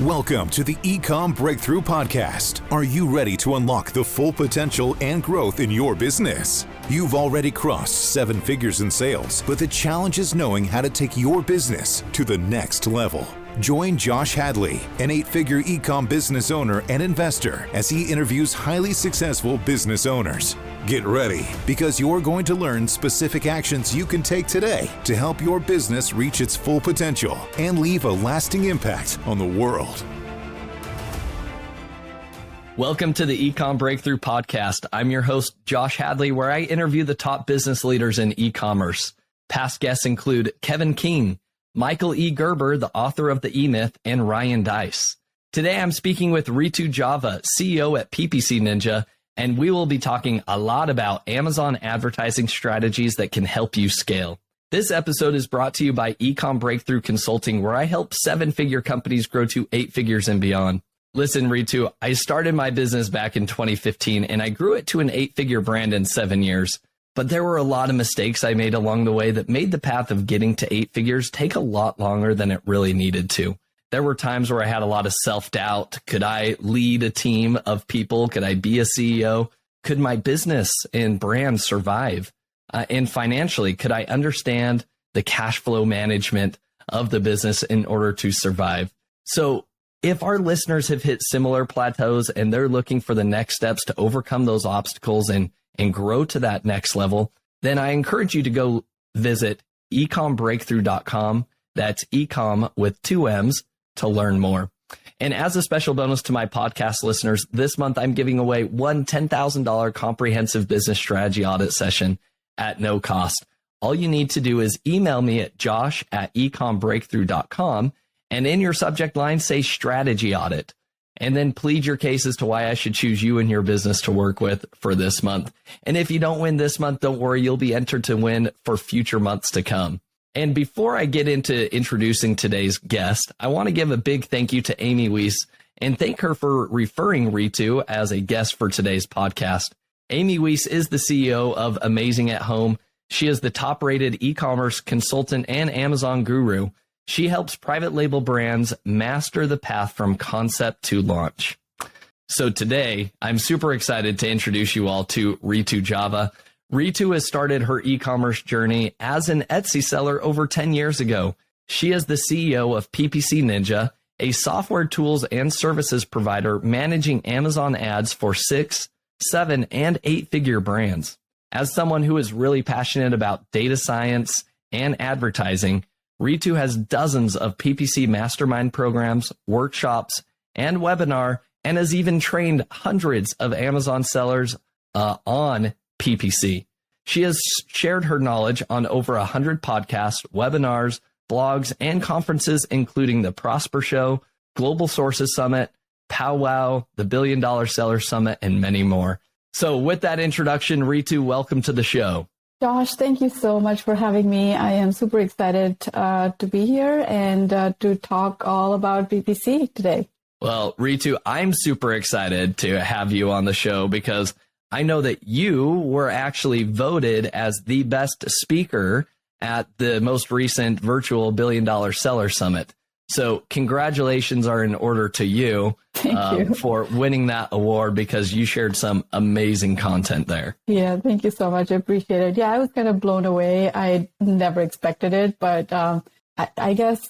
Welcome to the Ecomm Breakthrough Podcast. Are you ready to unlock the full potential and growth in your business? You've already crossed 7 figures in sales, but the challenge is knowing how to take your business to the next level. Join Josh Hadley, an 8-figure Ecomm business owner and investor, as he interviews highly successful business owners. Get ready, because you're going to learn specific actions you can take today to help your business reach its full potential and leave a lasting impact on the world. Welcome to the Ecomm Breakthrough Podcast. I'm your host, Josh Hadley, where I interview the top business leaders in e-commerce. Past guests include Kevin King, Michael E. Gerber, the author of The E-Myth, and Ryan Deiss. Today, I'm speaking with Ritu Java, CEO at PPC Ninja, and we will be talking a lot about Amazon advertising strategies that can help you scale. This episode is brought to you by Ecomm Breakthrough Consulting, where I help 7-figure companies grow to 8 figures and beyond. Listen, Ritu, I started my business back in 2015, and I grew it to an 8-figure brand in 7 years. But there were a lot of mistakes I made along the way that made the path of getting to 8 figures take a lot longer than it really needed to. There were times where I had a lot of self-doubt. Could I lead a team of people? Could I be a CEO? Could my business and brand survive? And financially, could I understand the cash flow management of the business in order to survive? So if our listeners have hit similar plateaus and they're looking for the next steps to overcome those obstacles and grow to that next level, then I encourage you to go visit ecommbreakthrough.com. That's Ecomm with 2 M's to learn more. And as a special bonus to my podcast listeners, this month I'm giving away one $10,000 comprehensive business strategy audit session at no cost. All you need to do is email me at josh@ecommbreakthrough.com, and in your subject line, say strategy audit, and then plead your case as to why I should choose you and your business to work with for this month. And if you don't win this month, don't worry, you'll be entered to win for future months to come. And before I get into introducing today's guest, I want to give a big thank you to Amy Weiss and thank her for referring Ritu as a guest for today's podcast. Amy Weiss is the CEO of Amazing at Home. She is the top-rated e-commerce consultant and Amazon guru. She helps private label brands master the path from concept to launch. So today, I'm super excited to introduce you all to Ritu Java. Ritu has started her e-commerce journey as an Etsy seller over 10 years ago. She is the CEO of PPC Ninja, a software tools and services provider managing Amazon ads for 6, 7, and 8-figure brands. As someone who is really passionate about data science and advertising, Ritu has dozens of PPC mastermind programs, workshops, and webinar, and has even trained hundreds of Amazon sellers on PPC. She has shared her knowledge on over 100 podcasts, webinars, blogs, and conferences, including the Prosper Show, Global Sources Summit, Powwow, the $1 Billion Seller Summit, and many more. So with that introduction, Ritu, welcome to the show. Josh, thank you so much for having me. I am super excited to be here and to talk all about PPC today. Well, Ritu, I'm super excited to have you on the show because I know that you were actually voted as the best speaker at the most recent virtual $1 Billion Seller Summit. So congratulations are in order to you, for winning that award because you shared some amazing content there. Yeah, thank you so much. I appreciate it. Yeah, I was kind of blown away. I never expected it, but I guess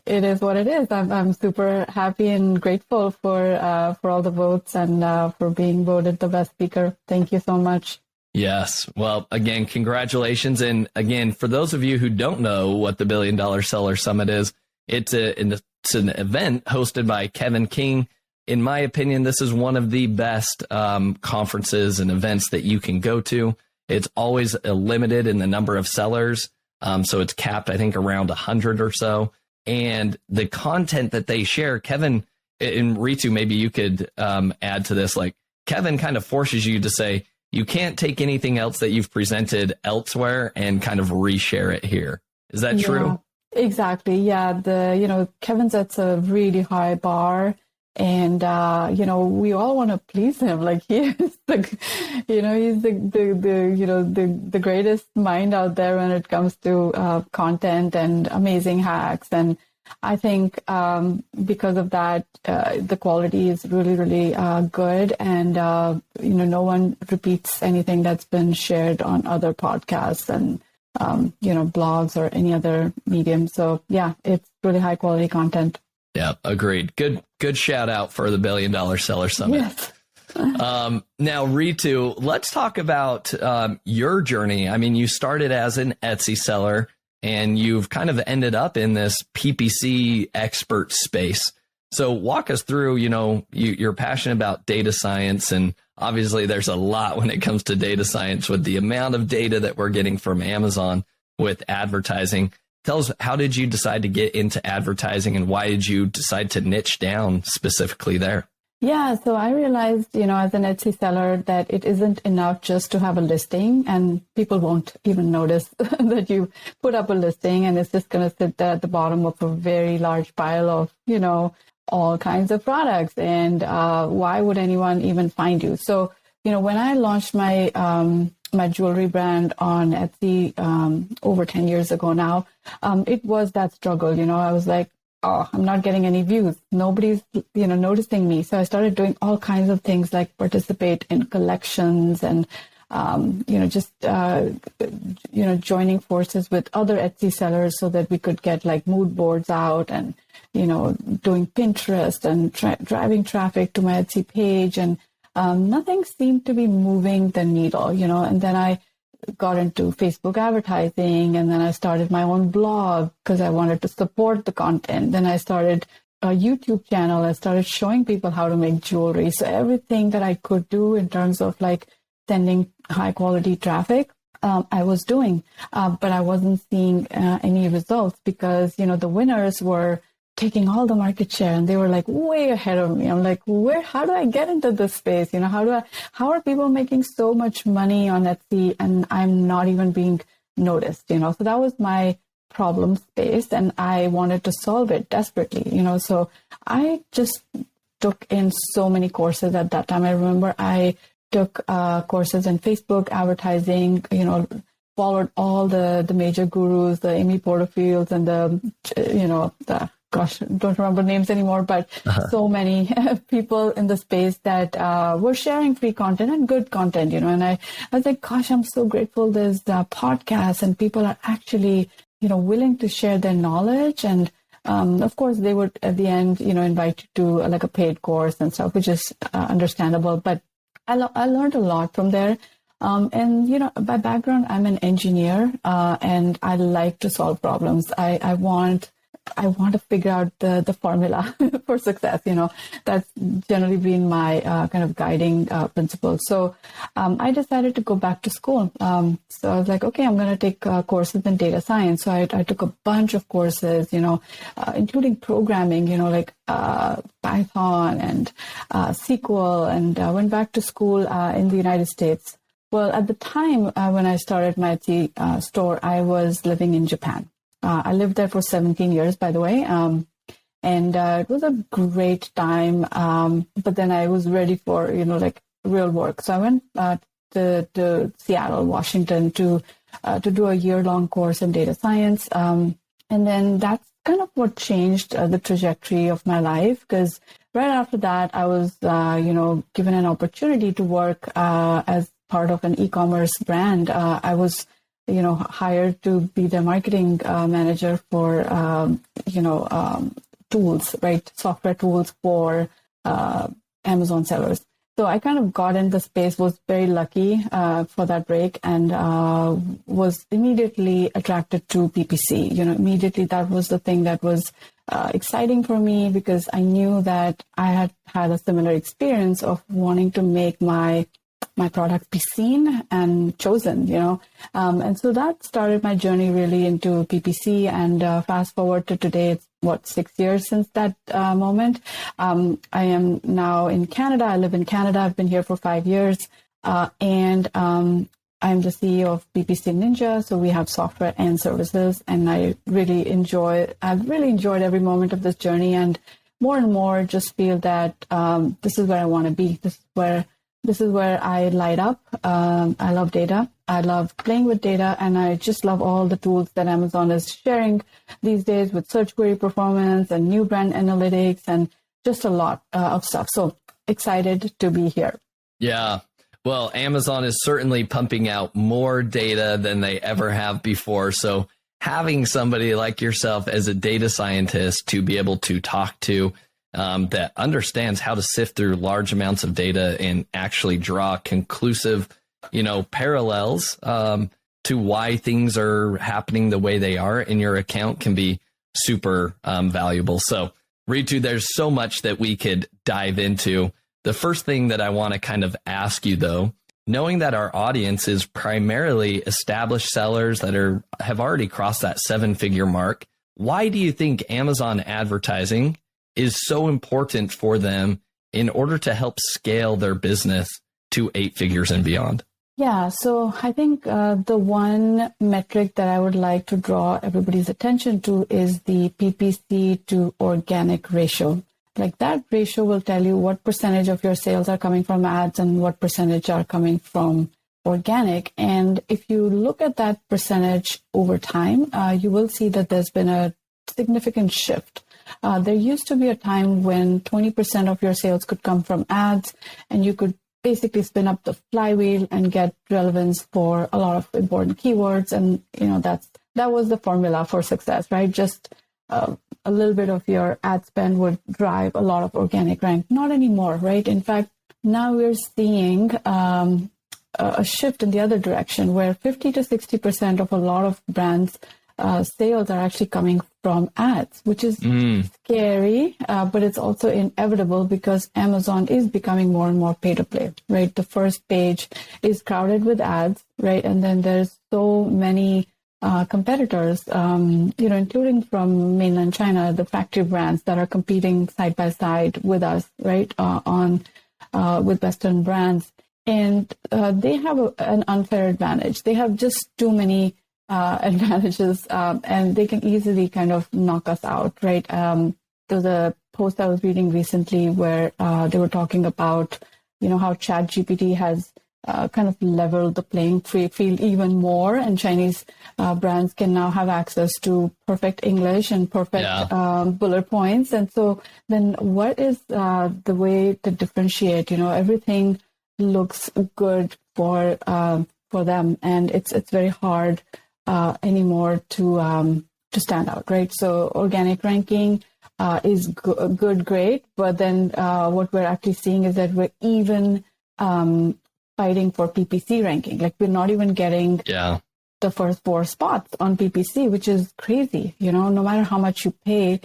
it is what it is. I'm super happy and grateful for all the votes and for being voted the best speaker. Thank you so much. Yes. Well, again, congratulations. And again, for those of you who don't know what the $1 Billion Seller Summit is, it's an event hosted by Kevin King. In my opinion, this is one of the best conferences and events that you can go to. It's always limited in the number of sellers. So it's capped, I think, around 100 or so. And the content that they share, Kevin and Ritu, maybe you could add to this, like Kevin kind of forces you to say, you can't take anything else that you've presented elsewhere and kind of reshare it here. Is that true? Exactly. Yeah. Kevin sets a really high bar and, we all want to please him. Like he is he's the greatest mind out there when it comes to content and amazing hacks. And I think because of that, the quality is really, really good. And, no one repeats anything that's been shared on other podcasts and, blogs or any other medium. So yeah, it's really high quality content. Yeah, agreed. Good shout out for the $1 Billion Seller Summit. Yes. Now, Ritu, let's talk about your journey. I mean, you started as an Etsy seller and you've kind of ended up in this PPC expert space. So walk us through, you're passionate about data science, and obviously there's a lot when it comes to data science with the amount of data that we're getting from Amazon with advertising. Tell us, how did you decide to get into advertising and why did you decide to niche down specifically there? Yeah, so I realized, as an Etsy seller that it isn't enough just to have a listing, and people won't even notice that you put up a listing and it's just going to sit there at the bottom of a very large pile of, all kinds of products. And why would anyone even find you? So, when I launched my my jewelry brand on Etsy over 10 years ago now, it was that struggle. I was like, oh, I'm not getting any views. Nobody's, noticing me. So I started doing all kinds of things like participate in collections and, joining forces with other Etsy sellers so that we could get like mood boards out and, doing Pinterest and driving traffic to my Etsy page. And nothing seemed to be moving the needle, and then I got into Facebook advertising, and then I started my own blog because I wanted to support the content. Then I started a YouTube channel. I started showing people how to make jewelry. So everything that I could do in terms of like sending high quality traffic, I was doing, but I wasn't seeing any results because, the winners were taking all the market share and they were like way ahead of me. I'm like, how do I get into this space? How are people making so much money on Etsy and I'm not even being noticed, So that was my problem space and I wanted to solve it desperately, So I just took in so many courses at that time. I remember I took courses in Facebook advertising, followed all the major gurus, the Amy Porterfields and the don't remember names anymore, but so many people in the space that were sharing free content and good content, and I was like, gosh, I'm so grateful there's podcasts and people are actually, willing to share their knowledge. And of course, they would at the end, invite you to like a paid course and stuff, which is understandable. But I learned a lot from there. And, by background, I'm an engineer and I like to solve problems. I want to figure out the formula for success. That's generally been my kind of guiding principle. So I decided to go back to school. So I was like, okay, I'm going to take courses in data science. So I took a bunch of courses, including programming, like Python and SQL, and went back to school in the United States. Well, at the time when I started my Etsy store, I was living in Japan. I lived there for 17 years, by the way, and it was a great time. But then I was ready for, real work. So I went to Seattle, Washington to do a year-long course in data science. And then that's kind of what changed the trajectory of my life, because right after that, I was, given an opportunity to work as part of an e-commerce brand. I was hired to be the marketing manager for, tools, right? Software tools for Amazon sellers. So I kind of got in the space, was very lucky for that break, and was immediately attracted to PPC. Immediately that was the thing that was exciting for me, because I knew that I had a similar experience of wanting to make my product be seen and chosen, and so that started my journey really into PPC. And fast forward to today, it's 6 years since that moment. I am now in Canada. I live in Canada. I've been here for 5 years, and I'm the CEO of PPC Ninja. So we have software and services, and I've really enjoyed every moment of this journey, and more just feel that this is where I want to be. This is where this is where I light up. I love data. I love playing with data, and I just love all the tools that Amazon is sharing these days with search query performance and new brand analytics and just a lot of stuff. So excited to be here. Yeah. Well, Amazon is certainly pumping out more data than they ever have before. So having somebody like yourself as a data scientist to be able to talk to that understands how to sift through large amounts of data and actually draw conclusive, parallels to why things are happening the way they are in your account can be super valuable. So, Ritu, there's so much that we could dive into. The first thing that I want to kind of ask you, though, knowing that our audience is primarily established sellers that have already crossed that 7-figure mark, why do you think Amazon advertising is so important for them in order to help scale their business to 8 figures and beyond? Yeah, so I think the one metric that I would like to draw everybody's attention to is the PPC to organic ratio. Like that ratio will tell you what percentage of your sales are coming from ads and what percentage are coming from organic. And if you look at that percentage over time, you will see that there's been a significant shift. There used to be a time when 20% of your sales could come from ads, and you could basically spin up the flywheel and get relevance for a lot of important keywords. And, that was the formula for success, right? Just a little bit of your ad spend would drive a lot of organic rank. Not anymore, right? In fact, now we're seeing a shift in the other direction where 50 to 60% of a lot of brands' sales are actually coming from ads, which is scary, but it's also inevitable because Amazon is becoming more and more pay to play, right? The first page is crowded with ads, right? And then there's so many competitors, including from mainland China, the factory brands that are competing side by side with us, right, with Western brands. And they have an unfair advantage. They have just too many advantages, and they can easily kind of knock us out, right? There's a post I was reading recently where they were talking about, how ChatGPT has kind of leveled the playing field even more, and Chinese brands can now have access to perfect English and perfect bullet points. And so then what is the way to differentiate? Everything looks good for them, and it's very hard anymore to stand out, right? So organic ranking is good, great, but then what we're actually seeing is that we're even fighting for PPC ranking. Like we're not even getting the first 4 spots on PPC, which is crazy. No matter how much you pay,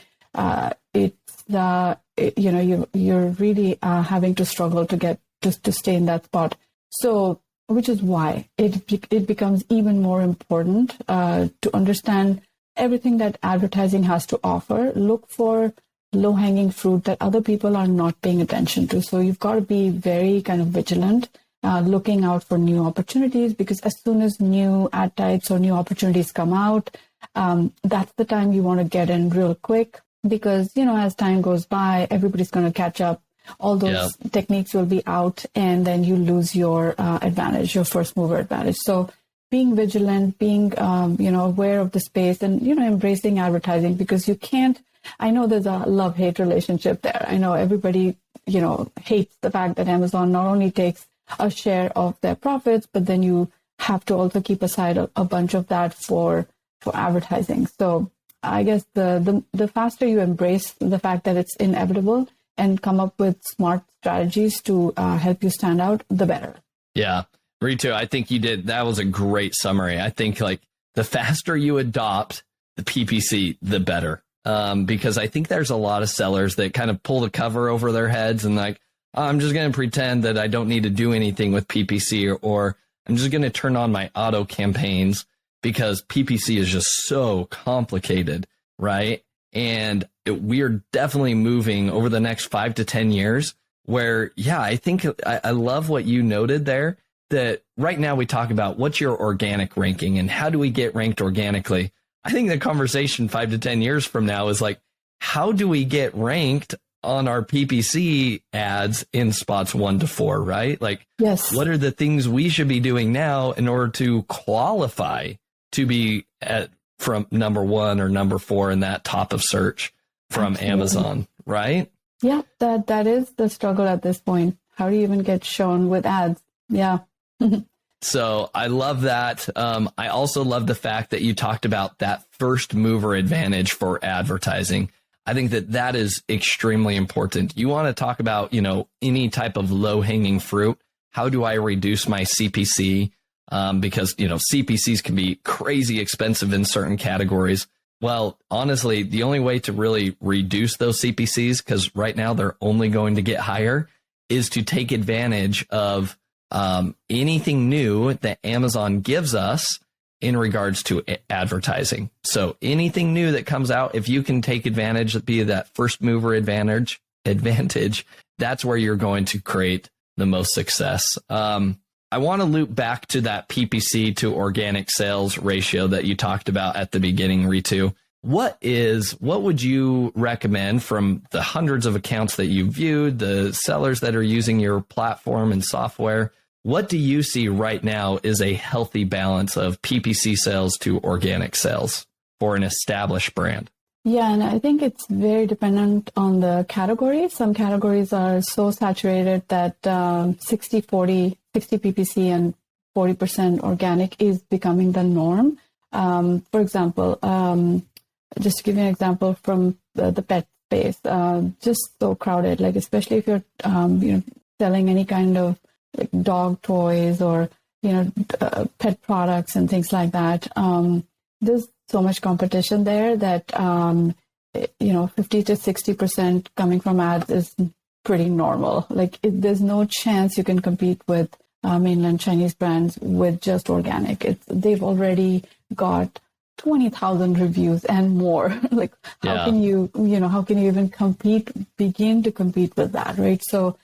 you're really having to struggle to get to stay in that spot. So, which is why it becomes even more important to understand everything that advertising has to offer. Look for low-hanging fruit that other people are not paying attention to. So you've got to be very kind of vigilant, looking out for new opportunities, because as soon as new ad types or new opportunities come out, that's the time you want to get in real quick, because, as time goes by, everybody's going to catch up. All those techniques will be out, and then you lose your advantage, your first mover advantage. So being vigilant, being, aware of the space, and, embracing advertising, because you can't, I know there's a love-hate relationship there. I know everybody, hates the fact that Amazon not only takes a share of their profits, but then you have to also keep aside a bunch of that for advertising. So I guess the faster you embrace the fact that it's inevitable and come up with smart strategies to help you stand out, the better. Yeah. Ritu, I think you did. That was a great summary. I think the faster you adopt the PPC, the better. Because I think there's a lot of sellers that kind of pull the cover over their heads and I'm just going to pretend that I don't need to do anything with PPC, or I'm just going to turn on my auto campaigns because PPC is just so complicated, right? And we're definitely moving over the next 5 to 10 years where, I think I love what you noted there, that right now we talk about what's your organic ranking and how do we get ranked organically. I think the conversation 5 to 10 years from now is how do we get ranked on our PPC ads in spots 1 to 4, right? Like, yes. What are the things we should be doing now in order to qualify to be from number 1 or number 4 in that top of search from Absolutely. Amazon, right? Yeah, that is the struggle at this point. How do you even get shown with ads? Yeah. So I love that. I also love the fact that you talked about that first mover advantage for advertising. I think that is extremely important. You want to talk about, any type of low hanging fruit. How do I reduce my CPC? Because, CPCs can be crazy expensive in certain categories. Well, honestly, the only way to really reduce those CPCs, because right now they're only going to get higher, is to take advantage of anything new that Amazon gives us in regards to advertising. So anything new that comes out, if you can take advantage, be that first mover advantage, that's where you're going to create the most success. I want to loop back to that PPC to organic sales ratio that you talked about at the beginning, Ritu. What would you recommend from the hundreds of accounts that you viewed, the sellers that are using your platform and software? What do you see right now is a healthy balance of PPC sales to organic sales for an established brand? Yeah, and I think it's very dependent on the category. Some categories are so saturated that 60-40, 60 PPC and 40% organic is becoming the norm. For example, just to give you an example from the pet space, just so crowded, like especially if you're selling any kind of like dog toys or pet products and things like that. There's so much competition there that 50 to 60% coming from ads is pretty normal. Like there's no chance you can compete with mainland Chinese brands with just organic. They've already got 20,000 reviews and more. Like how can you even begin to compete with that, right? So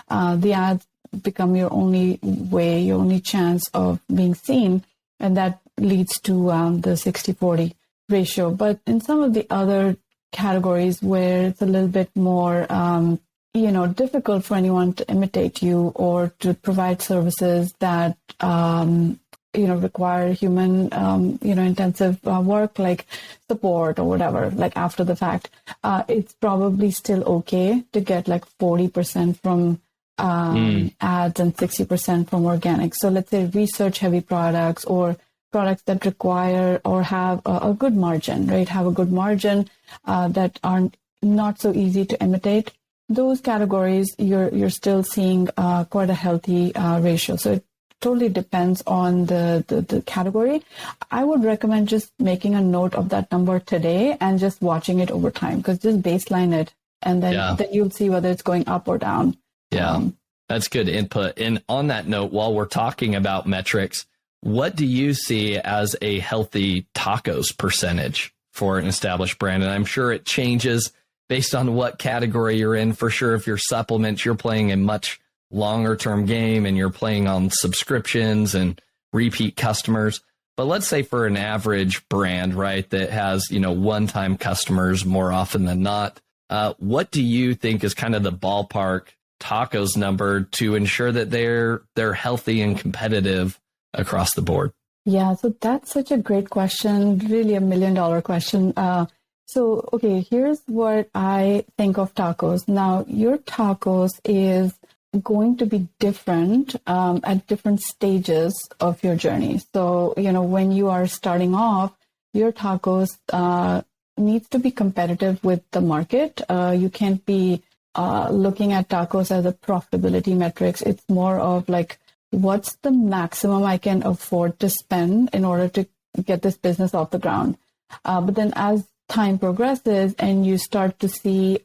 the ads become your only way, your only chance of being seen, and that leads to the 60-40 ratio. But in some of the other categories where it's a little bit more difficult for anyone to imitate you or to provide services that require human intensive work like support or whatever, like after the fact, it's probably still okay to get like 40% from ads and 60% from organic. So let's say research heavy products or products that require or have a good margin, right? Have a good margin that are not so easy to imitate. Those categories, you're still seeing quite a healthy ratio. So it totally depends on the category. I would recommend just making a note of that number today and just watching it over time, because just baseline it and then you'll see whether it's going up or down. Yeah, that's good input. And on that note, while we're talking about metrics, what do you see as a healthy tacos percentage for an established brand? And I'm sure it changes based on what category you're in. For sure, if you're supplements, you're playing a much longer term game and you're playing on subscriptions and repeat customers. But let's say for an average brand, right, that has, one-time customers more often than not, what do you think is kind of the ballpark tacos number to ensure that they're healthy and competitive across the board? Yeah, so that's such a great question, really $1 million question. So, okay, here's what I think of tacos. Now, your tacos is going to be different at different stages of your journey. So, when you are starting off, your tacos needs to be competitive with the market. You can't be looking at tacos as a profitability metrics. It's more of like, what's the maximum I can afford to spend in order to get this business off the ground? But then as time progresses and you start to see,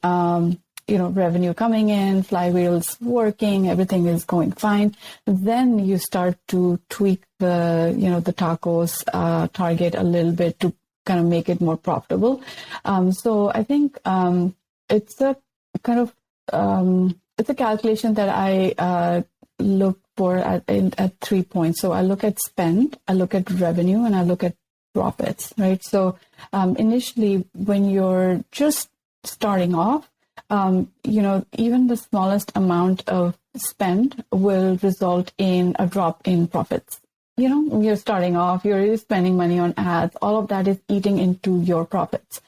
revenue coming in, flywheels working, everything is going fine, then you start to tweak the tacos target a little bit to kind of make it more profitable. So I think it's a kind of it's a calculation that I look for at 3 points. So I look at spend, I look at revenue, and I look at profits, right? So initially, when you're just starting off, even the smallest amount of spend will result in a drop in profits. You're starting off, you're spending money on ads, all of that is eating into your profits.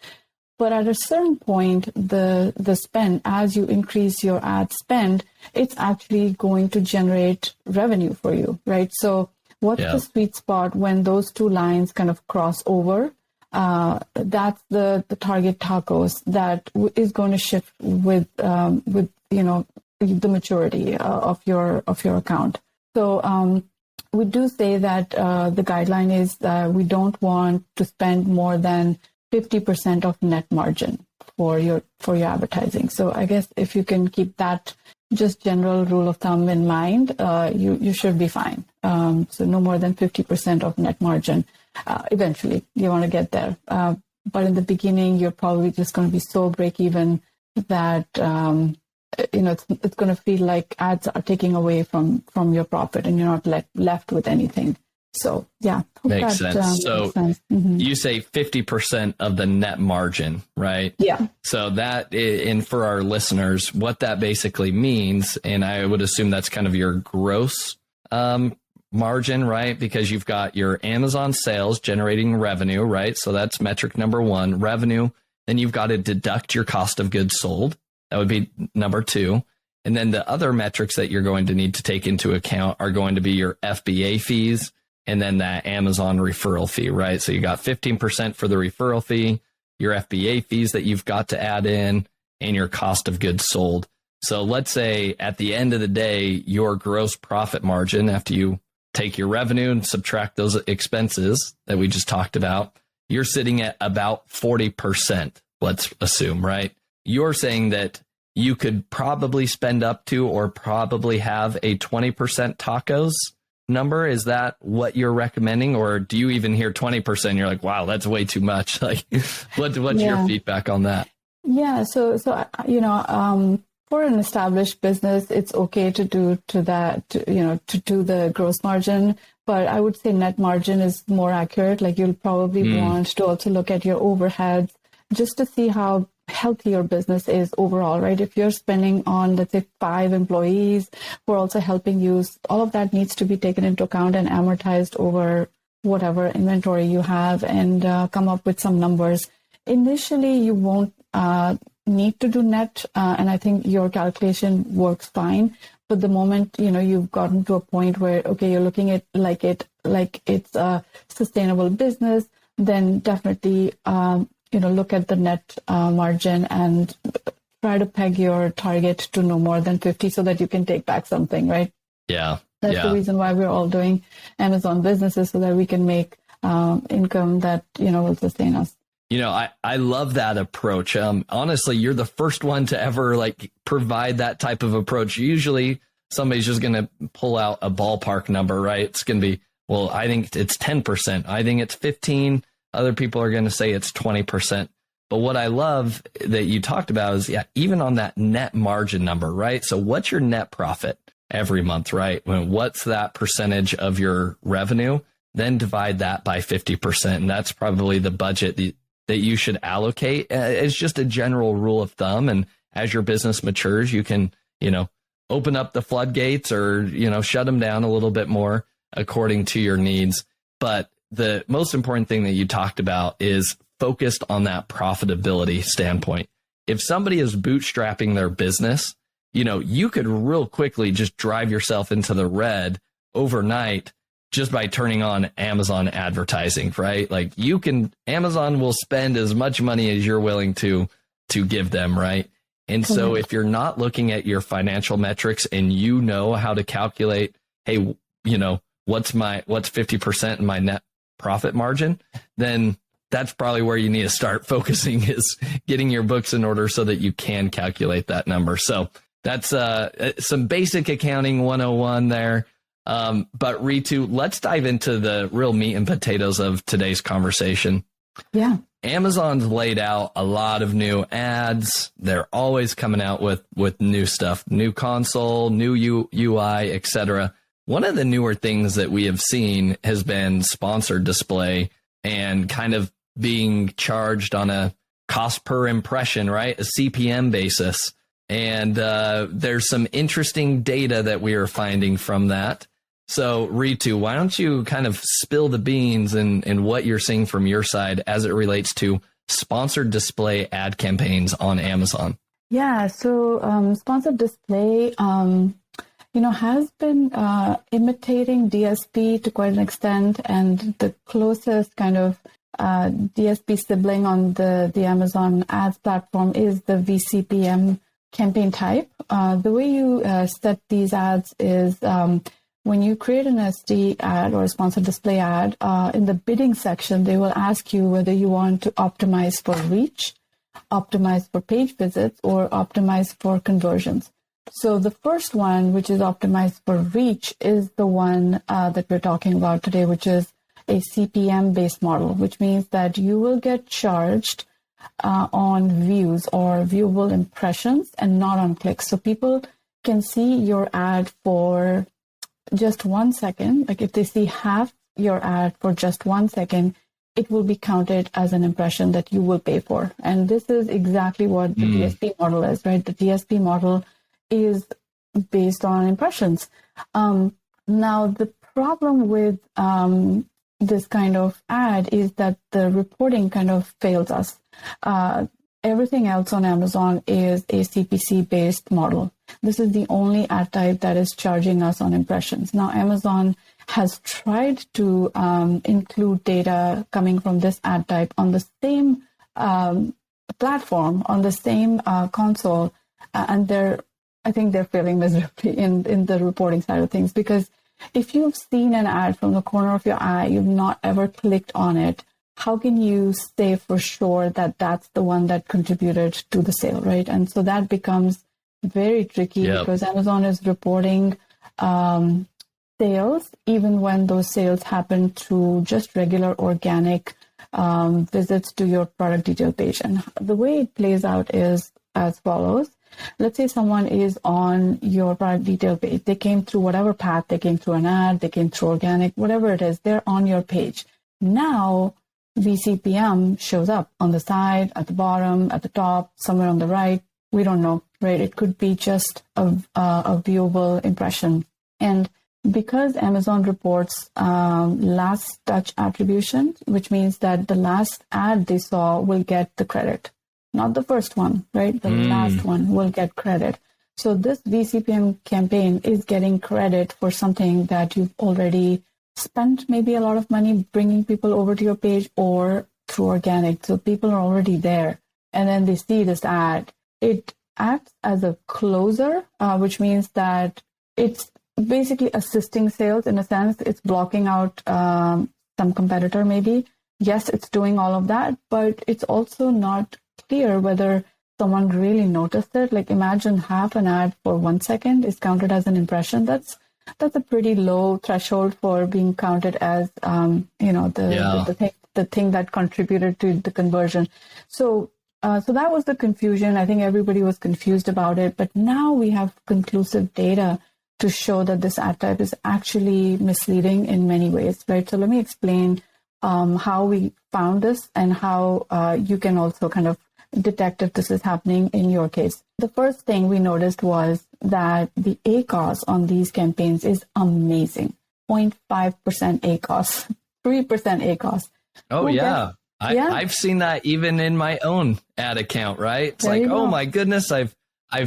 But at a certain point, the spend, as you increase your ad spend, it's actually going to generate revenue for you, right? So what's the sweet spot when those two lines kind of cross over? That's the target tacos that is going to shift with the maturity of your account. So we do say that the guideline is that we don't want to spend more than 50% of net margin for your advertising. So I guess if you can keep that just general rule of thumb in mind, you should be fine. So no more than 50% of net margin. Eventually, you want to get there. But in the beginning, you're probably just going to be so break even that it's going to feel like ads are taking away from your profit, and you're not left with anything. So yeah, makes sense. So you say 50% of the net margin, right? Yeah. So that, and for our listeners, what that basically means, and I would assume that's kind of your gross margin, right? Because you've got your Amazon sales generating revenue, right? So that's metric number one, revenue. Then you've got to deduct your cost of goods sold. That would be number two. And then the other metrics that you're going to need to take into account are going to be your FBA fees and then that Amazon referral fee, right? So you got 15% for the referral fee, your FBA fees that you've got to add in, and your cost of goods sold. So let's say at the end of the day, your gross profit margin, after you take your revenue and subtract those expenses that we just talked about, you're sitting at about 40%, let's assume, right? You're saying that you could probably spend up to or probably have a 20% tacos number. Is that what you're recommending? Or do you even hear 20%? You're like, wow, that's way too much. Like, what's your feedback on that? Yeah. So, for an established business, it's okay to do to the gross margin, but I would say net margin is more accurate. Like, you'll probably want to also look at your overheads just to see how healthy your business is overall, right? If you're spending on, let's say, 5 employees who are also helping you, all of that needs to be taken into account and amortized over whatever inventory you have, and come up with some numbers. Initially, you won't need to do net, and I think your calculation works fine. But the moment you've gotten to a point where you're looking at like it's a sustainable business, then definitely look at the net margin and try to peg your target to no more than 50 so that you can take back something, right? Yeah. That's the reason why we're all doing Amazon businesses, so that we can make income that will sustain us. I love that approach. Honestly, you're the first one to ever provide that type of approach. Usually somebody's just going to pull out a ballpark number, right? It's going to be, well, I think it's 10%. I think it's 15. Other people are going to say it's 20%. But what I love that you talked about is, even on that net margin number, right? So what's your net profit every month, right? What's that percentage of your revenue? Then divide that by 50%. And that's probably the budget that you should allocate. It's just a general rule of thumb. And as your business matures, you can, open up the floodgates or, shut them down a little bit more according to your needs. But the most important thing that you talked about is focused on that profitability standpoint. If somebody is bootstrapping their business, you could real quickly just drive yourself into the red overnight just by turning on Amazon advertising, right? Amazon will spend as much money as you're willing to give them, right? And so if you're not looking at your financial metrics and how to calculate, hey, what's 50% in my net profit margin, then that's probably where you need to start focusing, is getting your books in order so that you can calculate that number. So that's some basic accounting 101 there. But Ritu, let's dive into the real meat and potatoes of today's conversation. Yeah. Amazon's laid out a lot of new ads. They're always coming out with new stuff, new console, new UI, etc. One of the newer things that we have seen has been sponsored display and kind of being charged on a cost per impression, right? A CPM basis. And there's some interesting data that we are finding from that. So Ritu, why don't you kind of spill the beans and what you're seeing from your side as it relates to sponsored display ad campaigns on Amazon? Yeah, so sponsored display, has been imitating DSP to quite an extent, and the closest kind of DSP sibling on the Amazon ads platform is the VCPM campaign type. The way you set these ads is when you create an SD ad or a sponsored display ad, in the bidding section, they will ask you whether you want to optimize for reach, optimize for page visits, or optimize for conversions. So the first one, which is optimized for reach, is the one that we're talking about today, which is a CPM-based model, which means that you will get charged on views or viewable impressions and not on clicks. So people can see your ad for just 1 second. Like if they see half your ad for just 1 second, it will be counted as an impression that you will pay for. And this is exactly what the DSP model is, right? The DSP model is based on impressions. Now, the problem with this kind of ad is that the reporting kind of fails us. Everything else on Amazon is a CPC-based model. This is the only ad type that is charging us on impressions. Now, Amazon has tried to include data coming from this ad type on the same platform, on the same console, and I think they're failing miserably in the reporting side of things, because if you've seen an ad from the corner of your eye, you've not ever clicked on it, how can you say for sure that that's the one that contributed to the sale, right? And so that becomes very tricky because Amazon is reporting sales even when those sales happen through just regular organic visits to your product detail page. And the way it plays out is as follows. Let's say someone is on your product detail page. They came through whatever path. They came through an ad, they came through organic, whatever it is, they're on your page. Now, VCPM shows up on the side, at the bottom, at the top, somewhere on the right. We don't know, right? It could be just a viewable impression. And because Amazon reports last touch attribution, which means that the last ad they saw will get the credit. Not the first one, right? The last one will get credit. So this VCPM campaign is getting credit for something that you've already spent maybe a lot of money bringing people over to your page or through organic. So people are already there. And then they see this ad. It acts as a closer, which means that it's basically assisting sales in a sense. It's blocking out some competitor maybe. Yes, it's doing all of that, but it's also not clear whether someone really noticed it. Like imagine half an ad for 1 second is counted as an impression. That's a pretty low threshold for being counted as the thing that contributed to the conversion. So that was the confusion. I think everybody was confused about it, but now we have conclusive data to show that this ad type is actually misleading in many ways, right? So let me explain how we found this and how you can also kind of detect if this is happening in your case. The first thing we noticed was that the ACOS on these campaigns is amazing. 0.5% ACOS, 3% ACOS. Oh, yeah. I've seen that even in my own ad account, right? It's like, oh my goodness, I've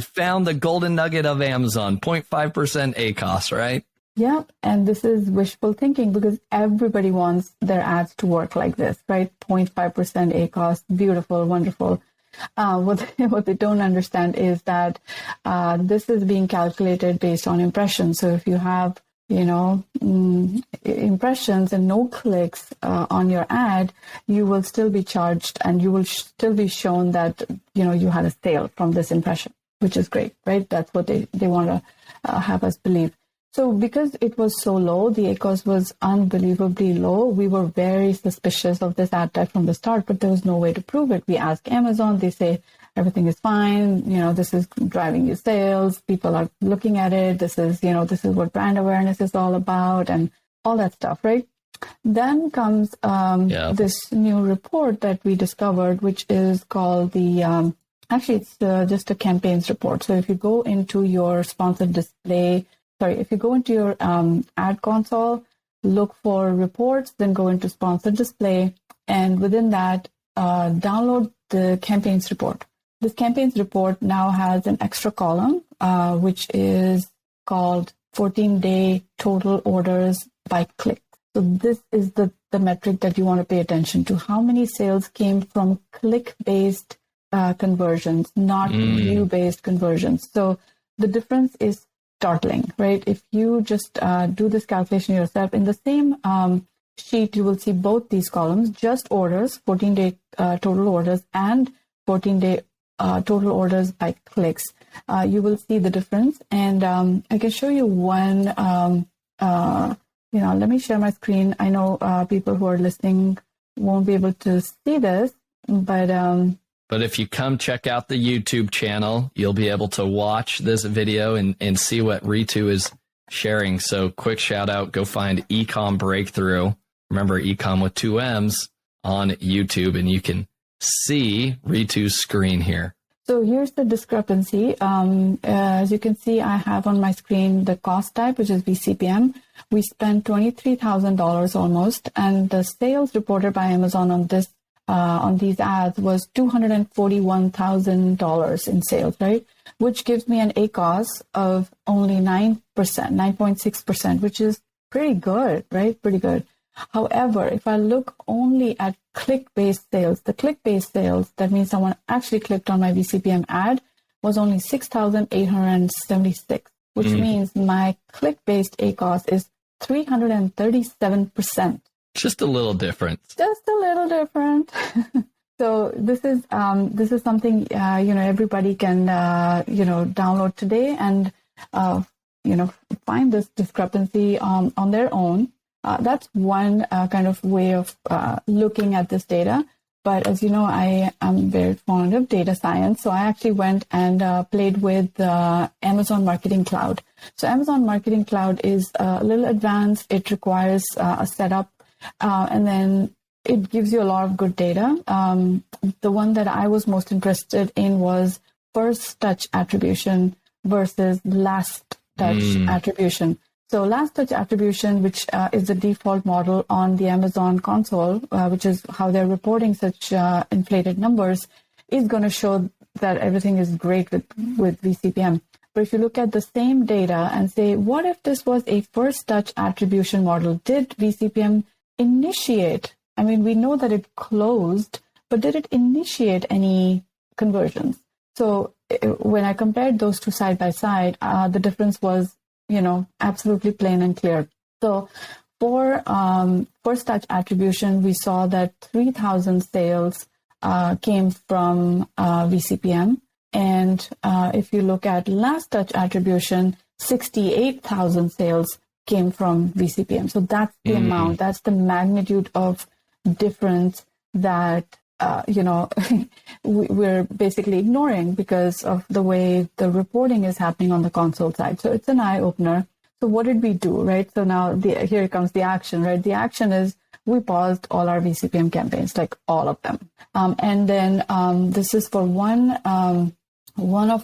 found the golden nugget of Amazon, 0.5% ACOS, right? Yeah, and this is wishful thinking because everybody wants their ads to work like this, right? 0.5% ACOS, beautiful, wonderful. What they don't understand is that this is being calculated based on impressions. So if you have, impressions and no clicks on your ad, you will still be charged and you will still be shown that, you had a sale from this impression, which is great, right? That's what they want to have us believe. So because it was so low, the ACOS was unbelievably low. We were very suspicious of this ad type from the start, but there was no way to prove it. We asked Amazon, they say everything is fine. This is driving you sales. People are looking at it. This is what brand awareness is all about and all that stuff, right? Then comes this new report that we discovered, which is called the, actually it's just a campaigns report. So if you go into your sponsored display, if you go into your ad console, look for reports, then go into sponsored display, and within that, download the campaigns report. This campaigns report now has an extra column, which is called 14-day total orders by click. So this is the metric that you want to pay attention to. How many sales came from click-based conversions, not view-based conversions? So the difference is startling, right? If you just do this calculation yourself, in the same sheet, you will see both these columns, just orders, 14-day total orders, and 14-day total orders by clicks. You will see the difference. And I can show you one, let me share my screen. I know people who are listening won't be able to see this, but if you come check out the YouTube channel, you'll be able to watch this video and see what Ritu is sharing. So quick shout out, go find Ecomm Breakthrough. Remember Ecomm with 2 M's on YouTube, and you can see Ritu's screen here. So here's the discrepancy. As you can see, I have on my screen the cost type, which is VCPM. We spent $23,000 almost, and the sales reported by Amazon on these ads was $241,000 in sales, right? Which gives me an ACOS of only 9%, 9.6%, which is pretty good, right? Pretty good. However, if I look only at click-based sales, the click-based sales, that means someone actually clicked on my VCPM ad, was only 6,876, which means my click-based ACOS is 337%. Just a little different. Just a little different. So this is something everybody can download today and find this discrepancy on their own. That's one kind of way of looking at this data. But as you know, I am very fond of data science. So I actually went and played with Amazon Marketing Cloud. So Amazon Marketing Cloud is a little advanced. It requires a setup, and then it gives you a lot of good data. The one that I was most interested in was first touch attribution versus last touch attribution. So last touch attribution, which is the default model on the Amazon console, which is how they're reporting such inflated numbers, is going to show that everything is great with VCPM. But if you look at the same data and say, what if this was a first touch attribution model? Did VCPM initiate? I mean, we know that it closed, but did it initiate any conversions? So when I compared those two side by side, the difference was absolutely plain and clear. So for first touch attribution, we saw that 3,000 sales came from VCPM. And if you look at last touch attribution, 68,000 sales came from VCPM. So that's the amount, that's the magnitude of difference that we're basically ignoring because of the way the reporting is happening on the console side. So it's an eye-opener. So what did we do, right? So now here comes the action, right? The action is we paused all our VCPM campaigns, like all of them. And then this is for one of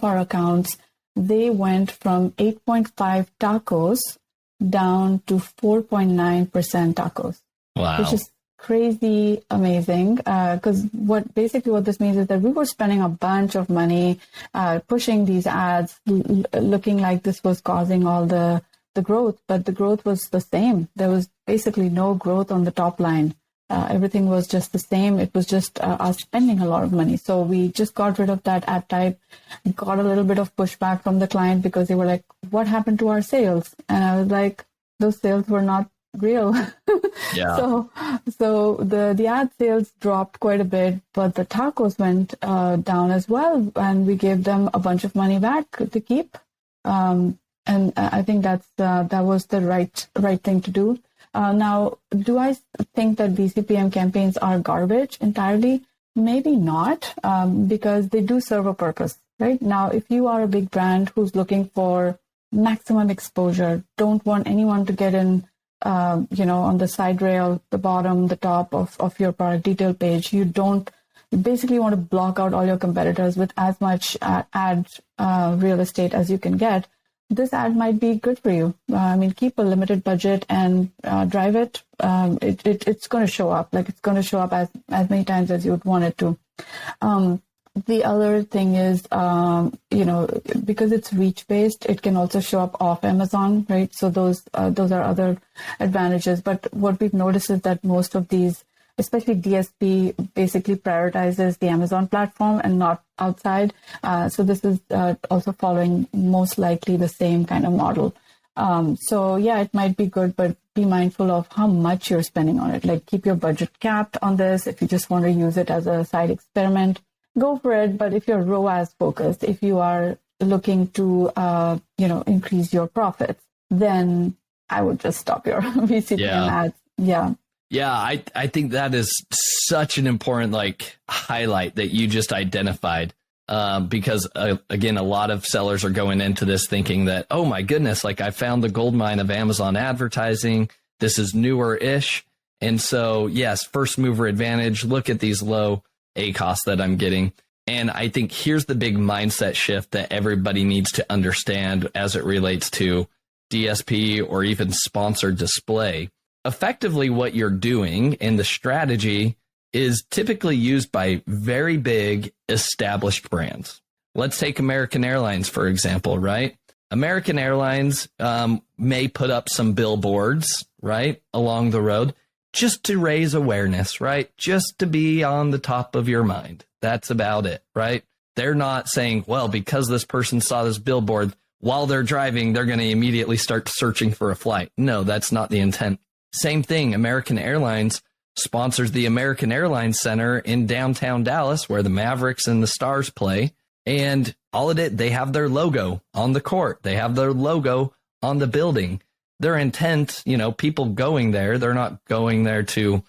our accounts. They went from 8.5 tacos down to 4.9% tacos. Wow. Which is crazy amazing, because what this means is that we were spending a bunch of money pushing these ads, looking like this was causing all the growth, but the growth was the same. There was basically no growth on the top line. Everything was just the same. It was just us spending a lot of money. So we just got rid of that ad type, got a little bit of pushback from the client because they were like, what happened to our sales? And I was like, those sales were not real. Yeah. So the ad sales dropped quite a bit, but the tacos went down as well, and we gave them a bunch of money back to keep. And I think that was the right thing to do. Now, do I think that VCPM campaigns are garbage entirely? Maybe not, because they do serve a purpose, right? Now, if you are a big brand who's looking for maximum exposure, don't want anyone to get in on the side rail, the bottom, the top of your product detail page, you basically want to block out all your competitors with as much ad real estate as you can get. This ad might be good for you. Keep a limited budget and drive it. It's going to show up. Like, it's going to show up as many times as you would want it to. The other thing is, because it's reach based, it can also show up off Amazon, right? So those are other advantages. But what we've noticed is that most of these, especially DSP, basically prioritizes the Amazon platform and not outside. So this is also following most likely the same kind of model. It might be good, but be mindful of how much you're spending on it. Like, keep your budget capped on this. If you just want to use it as a side experiment, go for it. But if you're ROAS focused, if you are looking to, increase your profits, then I would just stop your VCPM ads. Yeah. Yeah, I think that is such an important highlight that you just identified, because again, a lot of sellers are going into this thinking that, oh my goodness, I found the gold mine of Amazon advertising. This is newer-ish. And so, yes, first mover advantage, look at these low ACoS that I'm getting. And I think here's the big mindset shift that everybody needs to understand as it relates to DSP or even sponsored display. Effectively, what you're doing and the strategy is typically used by very big established brands. Let's take American Airlines, for example, right? American Airlines may put up some billboards, right, along the road just to raise awareness, right? Just to be on the top of your mind. That's about it, right? They're not saying, well, because this person saw this billboard while they're driving, they're going to immediately start searching for a flight. No, that's not the intent. Same thing, American Airlines sponsors the American Airlines Center in downtown Dallas, where the Mavericks and the Stars play. And all of it, they have their logo on the court. They have their logo on the building. Their intent, people going there, they're not going there to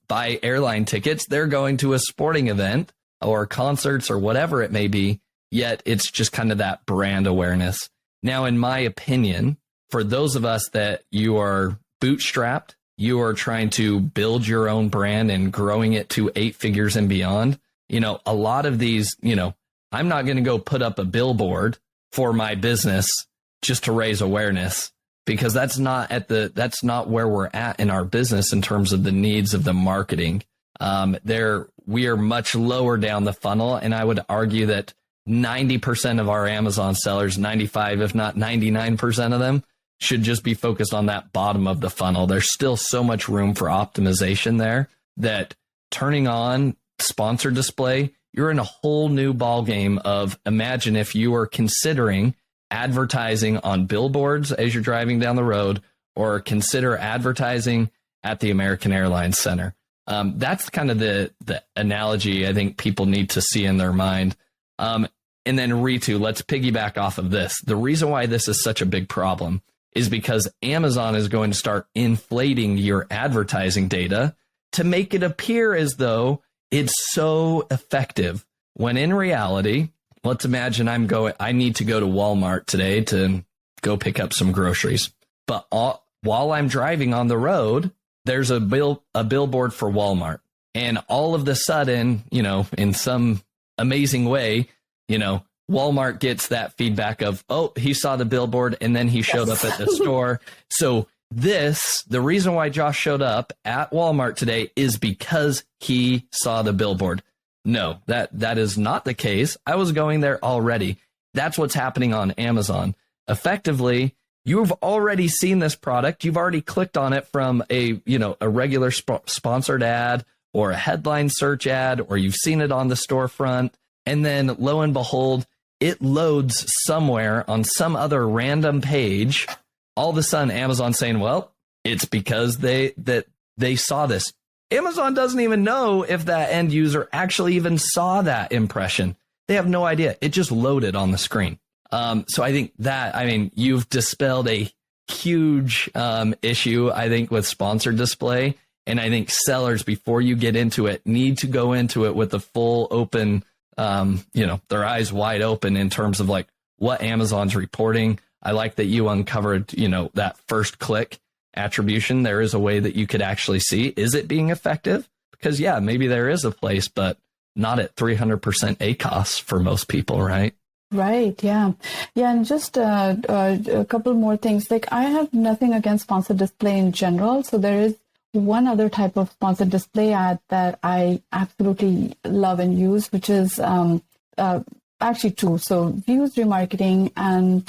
buy airline tickets. They're going to a sporting event or concerts or whatever it may be. Yet it's just kind of that brand awareness. Now, in my opinion, for those of us that you are bootstrapped, you are trying to build your own brand and growing it to 8 figures and beyond, a lot of these, I'm not going to go put up a billboard for my business just to raise awareness, because that's not where we're at in our business in terms of the needs of the marketing. We are much lower down the funnel. And I would argue that 90% of our Amazon sellers, 95, if not 99% of them, should just be focused on that bottom of the funnel. There's still so much room for optimization there that turning on sponsored display, you're in a whole new ball game of, imagine if you were considering advertising on billboards as you're driving down the road, or consider advertising at the American Airlines Center. That's kind of the analogy I think people need to see in their mind. And then Ritu, let's piggyback off of this. The reason why this is such a big problem is because Amazon is going to start inflating your advertising data to make it appear as though it's so effective, when in reality, let's imagine I need to go to Walmart today to go pick up some groceries. But while I'm driving on the road, there's a billboard for Walmart. And all of the sudden, in some amazing way, Walmart gets that feedback of, oh, he saw the billboard and then he showed up at the store. So the reason why Josh showed up at Walmart today is because he saw the billboard. No, that is not the case. I was going there already. That's what's happening on Amazon. Effectively, you've already seen this product. You've already clicked on it from a regular sponsored ad or a headline search ad, or you've seen it on the storefront. And then lo and behold, it loads somewhere on some other random page. All of a sudden, Amazon's saying, well, it's because they saw this. Amazon doesn't even know if that end user actually even saw that impression. They have no idea. It just loaded on the screen. So I think you've dispelled a huge issue, I think, with sponsored display. And I think sellers, before you get into it, need to go into it with the full open, their eyes wide open in terms of what Amazon's reporting. I like that you uncovered, that first click. attribution, there is a way that you could actually see, is it being effective? Because yeah, maybe there is a place, but not at 300% ACOS for most people, right? Right. Yeah. Yeah. And just a couple more things. Like, I have nothing against sponsored display in general. So there is one other type of sponsored display ad that I absolutely love and use, which is actually two. So views remarketing and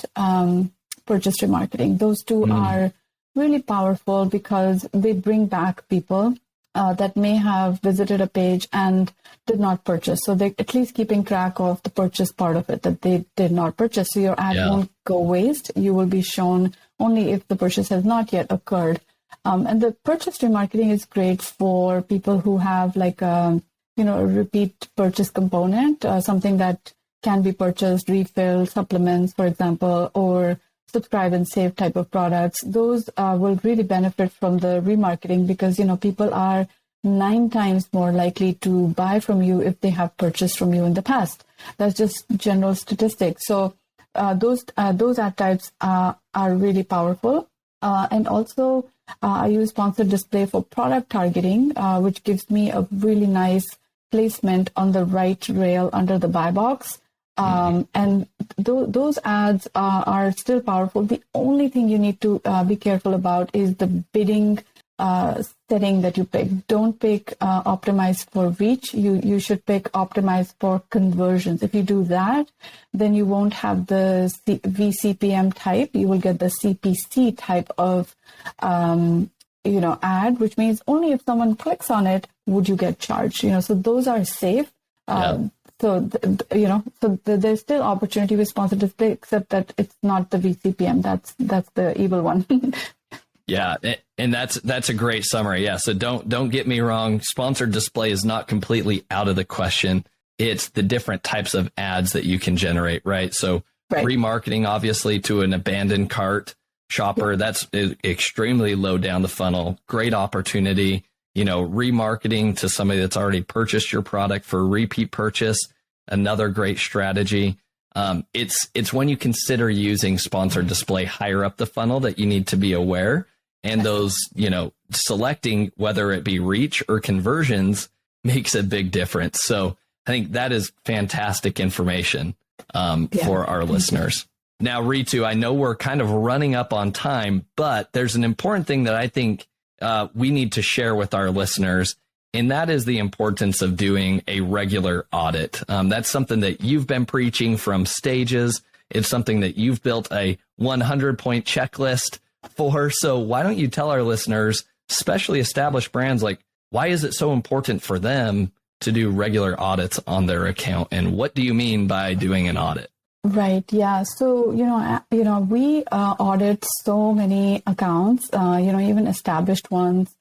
purchase remarketing. Those two are really powerful because they bring back people that may have visited a page and did not purchase. So they're at least keeping track of the purchase part of it, that they did not purchase. So your ad won't go waste. You will be shown only if the purchase has not yet occurred. And the purchase remarketing is great for people who have like a repeat purchase component, something that can be purchased, refill, supplements, for example, or subscribe and save type of products. Those will really benefit from the remarketing because, people are 9 times more likely to buy from you if they have purchased from you in the past. That's just general statistics. So those ad types are really powerful. And also I use sponsored display for product targeting, which gives me a really nice placement on the right rail under the buy box. And those ads are still powerful. The only thing you need to be careful about is the bidding setting that you pick. Don't pick optimize for reach. You should pick optimize for conversions. If you do that, then you won't have the VCPM type. You will get the CPC type of ad, which means only if someone clicks on it would you get charged. So those are safe. So there's still opportunity with sponsored display, except that it's not the VCPM. That's the evil one. Yeah, and that's a great summary. Yeah, so don't get me wrong. Sponsored display is not completely out of the question. It's the different types of ads that you can generate, right? So remarketing, obviously, to an abandoned cart shopper, that's extremely low down the funnel. Great opportunity. Remarketing to somebody that's already purchased your product for repeat purchase, another great strategy. It's when you consider using sponsored display higher up the funnel that you need to be aware. And those, selecting whether it be reach or conversions makes a big difference. So I think that is fantastic information for our listeners. Now, Ritu, I know we're kind of running up on time, but there's an important thing that I think we need to share with our listeners, and that is the importance of doing a regular audit. That's something that you've been preaching from stages. It's something that you've built a 100-point checklist for. So why don't you tell our listeners, especially established brands, like, why is it so important for them to do regular audits on their account? And what do you mean by doing an audit? Right. Yeah. So, we audit so many accounts, even established ones.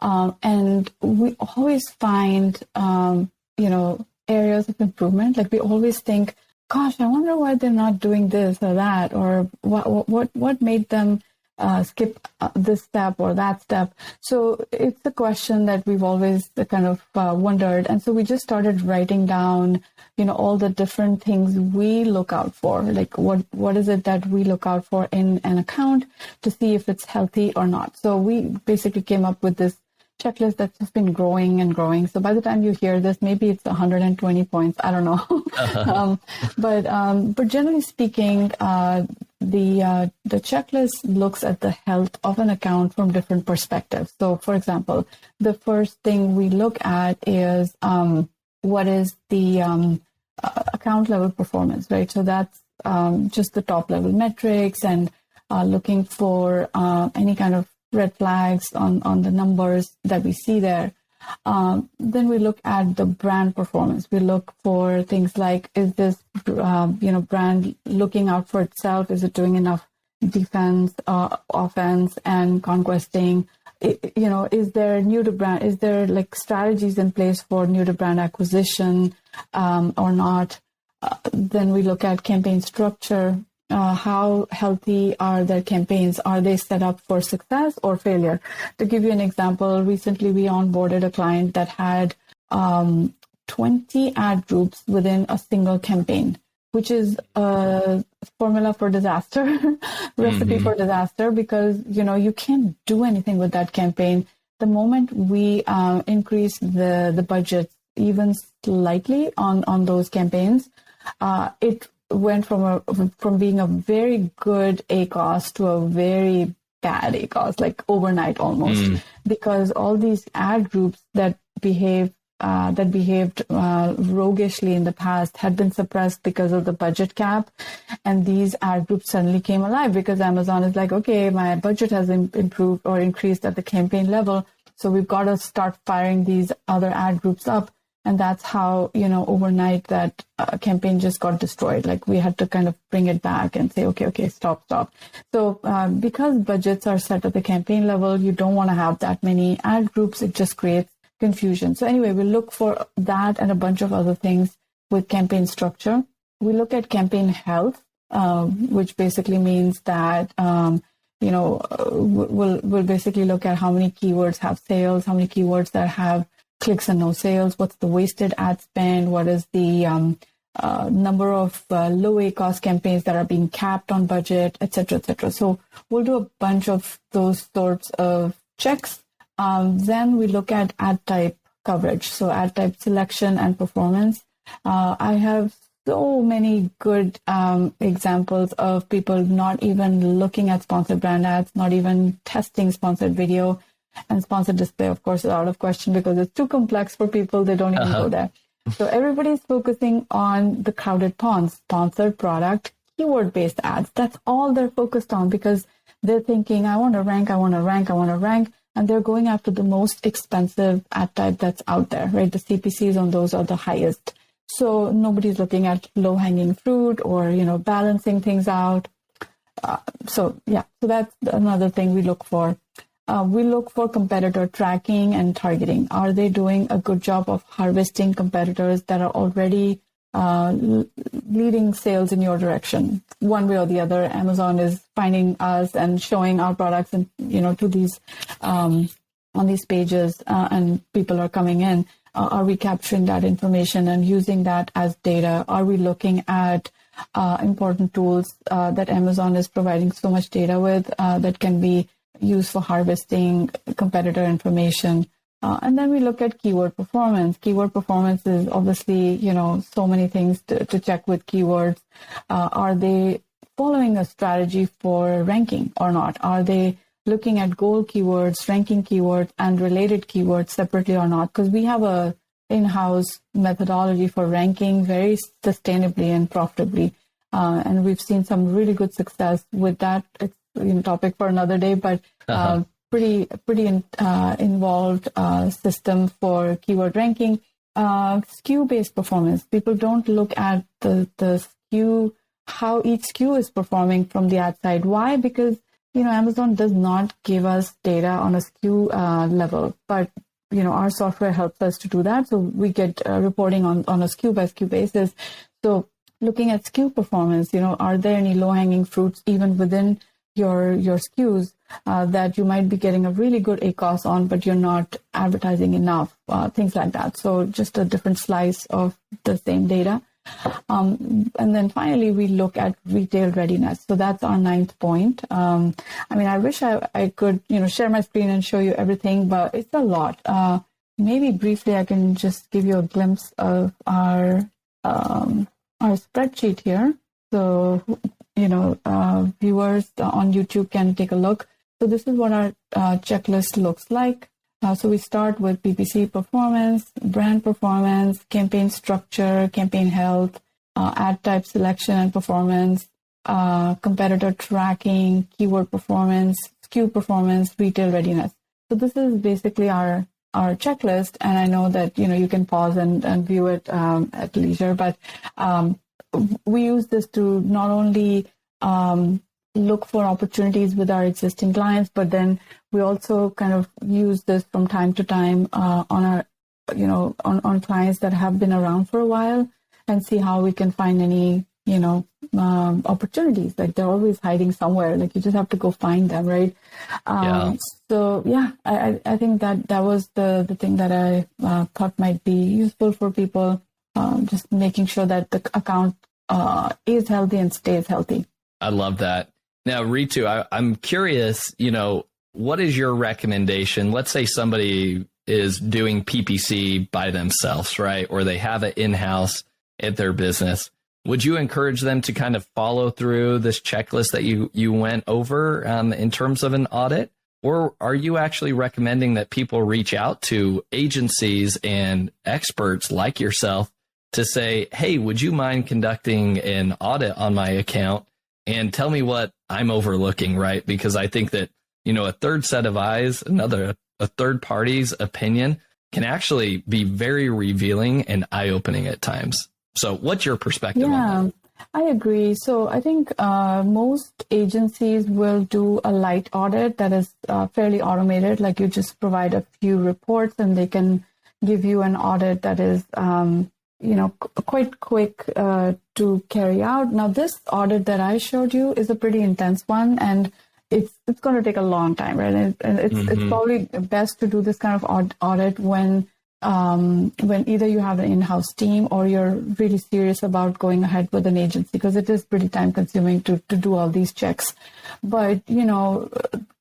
And we always find, areas of improvement. Like, we always think, gosh, I wonder why they're not doing this or that, or what made them skip this step or that step. So it's a question that we've always kind of wondered. And so we just started writing down, all the different things we look out for, like what is it that we look out for in an account to see if it's healthy or not. So we basically came up with this checklist that's just been growing and growing. So by the time you hear this, maybe it's 120 points. I don't know. But generally speaking, the checklist looks at the health of an account from different perspectives. So, for example, the first thing we look at is what is the account level performance, right? So that's just the top level metrics and looking for any kind of red flags on the numbers that we see there. Then we look at the brand performance. We look for things like, is this, brand looking out for itself? Is it doing enough defense, offense, and conquesting? Is there new to brand? Is there like strategies in place for new to brand acquisition or not? Then we look at campaign structure. How healthy are their campaigns? Are they set up for success or failure? To give you an example, recently we onboarded a client that had 20 ad groups within a single campaign, which is a formula for disaster, recipe for disaster, because, you can't do anything with that campaign. The moment we increase the budget even slightly on those campaigns, it went from being a very good ACOS to a very bad ACOS, like overnight almost, because all these ad groups that behaved roguishly in the past had been suppressed because of the budget cap, and these ad groups suddenly came alive because Amazon is like, okay, my budget has improved or increased at the campaign level, so we've got to start firing these other ad groups up. And that's how, overnight that campaign just got destroyed. Like we had to kind of bring it back and say, okay, stop. So because budgets are set at the campaign level, you don't want to have that many ad groups. It just creates confusion. So anyway, we look for that and a bunch of other things with campaign structure. We look at campaign health, which basically means that, we'll basically look at how many keywords have sales, how many keywords that have clicks and no sales, what's the wasted ad spend, what is the number of low ACOS campaigns that are being capped on budget, et cetera. So we'll do a bunch of those sorts of checks. Then we look at ad type coverage, so ad type selection and performance. I have so many good examples of people not even looking at sponsored brand ads, not even testing sponsored video. And sponsored display, of course, is out of question because it's too complex for people. They don't even go there. So everybody's focusing on the crowded pond, sponsored product, keyword-based ads. That's all they're focused on because they're thinking, I want to rank. And they're going after the most expensive ad type that's out there, right? The CPCs on those are the highest. So nobody's looking at low-hanging fruit or, balancing things out. So that's another thing we look for. We look for competitor tracking and targeting. Are they doing a good job of harvesting competitors that are already leading sales in your direction? One way or the other, Amazon is finding us and showing our products and, to these, on these pages and people are coming in. Are we capturing that information and using that as data? Are we looking at important tools that Amazon is providing so much data with that can be used for harvesting competitor information? And then we look at keyword performance. Keyword performance is obviously, so many things to check with keywords. Are they following a strategy for ranking or not? Are they looking at goal keywords, ranking keywords, and related keywords separately or not? Because we have a in-house methodology for ranking very sustainably and profitably. And we've seen some really good success with that. It's topic for another day, but pretty involved system for keyword ranking. SKU-based performance. People don't look at the SKU, how each SKU is performing from the ad side. Why? Because Amazon does not give us data on a SKU level, but our software helps us to do that. So we get reporting on a SKU by SKU basis. So looking at SKU performance, are there any low-hanging fruits even within your SKUs that you might be getting a really good ACOS on, but you're not advertising enough, things like that. So just a different slice of the same data. And then finally, we look at retail readiness. So that's our 9th point. I wish I could, share my screen and show you everything, but it's a lot. Maybe briefly, I can just give you a glimpse of our spreadsheet here. So, viewers on YouTube can take a look. So this is what our checklist looks like. So we start with PPC performance, brand performance, campaign structure, campaign health, ad type selection and performance, competitor tracking, keyword performance, SKU performance, retail readiness. So this is basically our checklist. And I know that, you can pause and view it at leisure, but we use this to not only look for opportunities with our existing clients, but then we also kind of use this from time to time on our, on clients that have been around for a while and see how we can find any, opportunities. Like they're always hiding somewhere. Like you just have to go find them, right? So yeah, I think that was the thing that I thought might be useful for people. Just making sure that the account is healthy and stays healthy. I love that. Now, Ritu, I'm curious, what is your recommendation? Let's say somebody is doing PPC by themselves, right? Or they have it in-house at their business. Would you encourage them to kind of follow through this checklist that you went over in terms of an audit? Or are you actually recommending that people reach out to agencies and experts like yourself to say, hey, would you mind conducting an audit on my account and tell me what I'm overlooking, right? Because I think that, a third set of eyes, a third party's opinion can actually be very revealing and eye-opening at times. So what's your perspective on that? I agree. So I think most agencies will do a light audit that is fairly automated. Like you just provide a few reports and they can give you an audit that is, quite quick to carry out. Now, this audit that I showed you is a pretty intense one, and it's going to take a long time, right? And it's probably best to do this kind of audit when either you have an in-house team or you're really serious about going ahead with an agency, because it is pretty time consuming to do all these checks. But,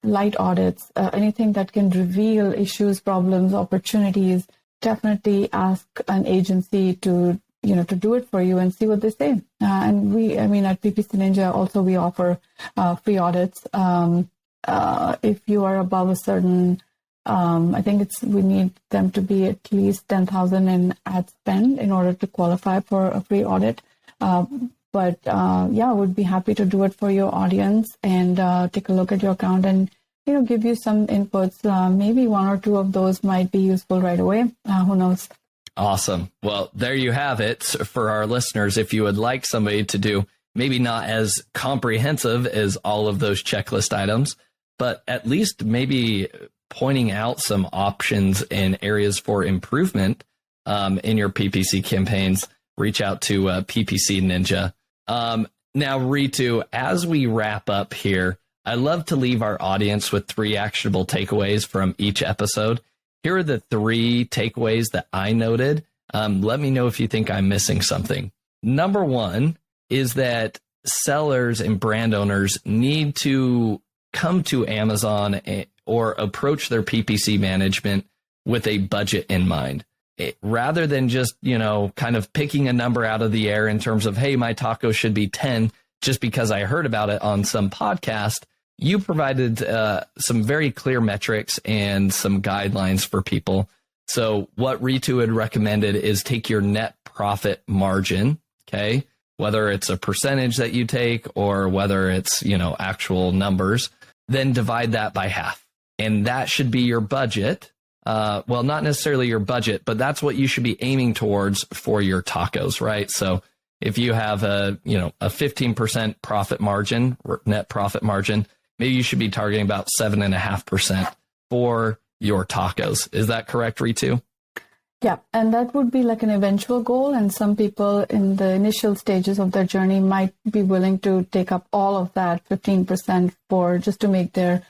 light audits, anything that can reveal issues, problems, opportunities, definitely ask an agency to do it for you and see what they say. And at PPC Ninja also, we offer free audits. If you are above a certain, I think we need them to be at least 10,000 in ad spend in order to qualify for a free audit. But would be happy to do it for your audience and take a look at your account and, give you some inputs. Maybe one or two of those might be useful right away. Who knows? Awesome. Well, there you have it for our listeners. If you would like somebody to do maybe not as comprehensive as all of those checklist items, but at least maybe pointing out some options and areas for improvement in your PPC campaigns, reach out to PPC Ninja. Now, Ritu, as we wrap up here, I love to leave our audience with 3 actionable takeaways from each episode. Here are the 3 takeaways that I noted. Let me know if you think I'm missing something. Number 1 is that sellers and brand owners need to come to Amazon or approach their PPC management with a budget in mind. Rather than just, kind of picking a number out of the air in terms of, hey, my taco should be 10 just because I heard about it on some podcast. You provided some very clear metrics and some guidelines for people. So what Ritu had recommended is take your net profit margin, okay, whether it's a percentage that you take or whether it's, actual numbers, then divide that by half. And that should be your budget. Well, not necessarily your budget, but that's what you should be aiming towards for your tacos, right? So if you have a 15% profit margin, net profit margin, maybe you should be targeting about 7.5% for your tacos. Is that correct, Ritu? Yeah, and that would be like an eventual goal. And some people in the initial stages of their journey might be willing to take up all of that 15% just to make their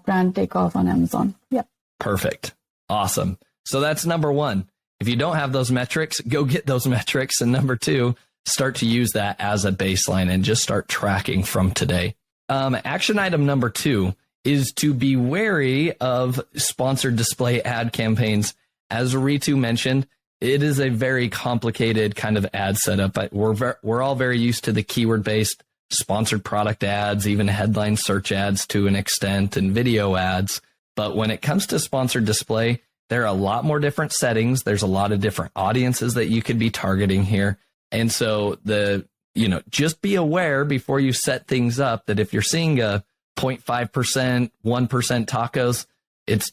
brand take off on Amazon. Yeah. Perfect. Awesome. So that's number 1. If you don't have those metrics, go get those metrics. And number 2, start to use that as a baseline and just start tracking from today. Action item number 2 is to be wary of sponsored display ad campaigns. As Ritu mentioned, it is a very complicated kind of ad setup. We're all very used to the keyword-based sponsored product ads, even headline search ads to an extent, and video ads. But when it comes to sponsored display, there are a lot more different settings. There's a lot of different audiences that you could be targeting here. And so just be aware before you set things up that if you're seeing a 0.5%, 1% tacos, if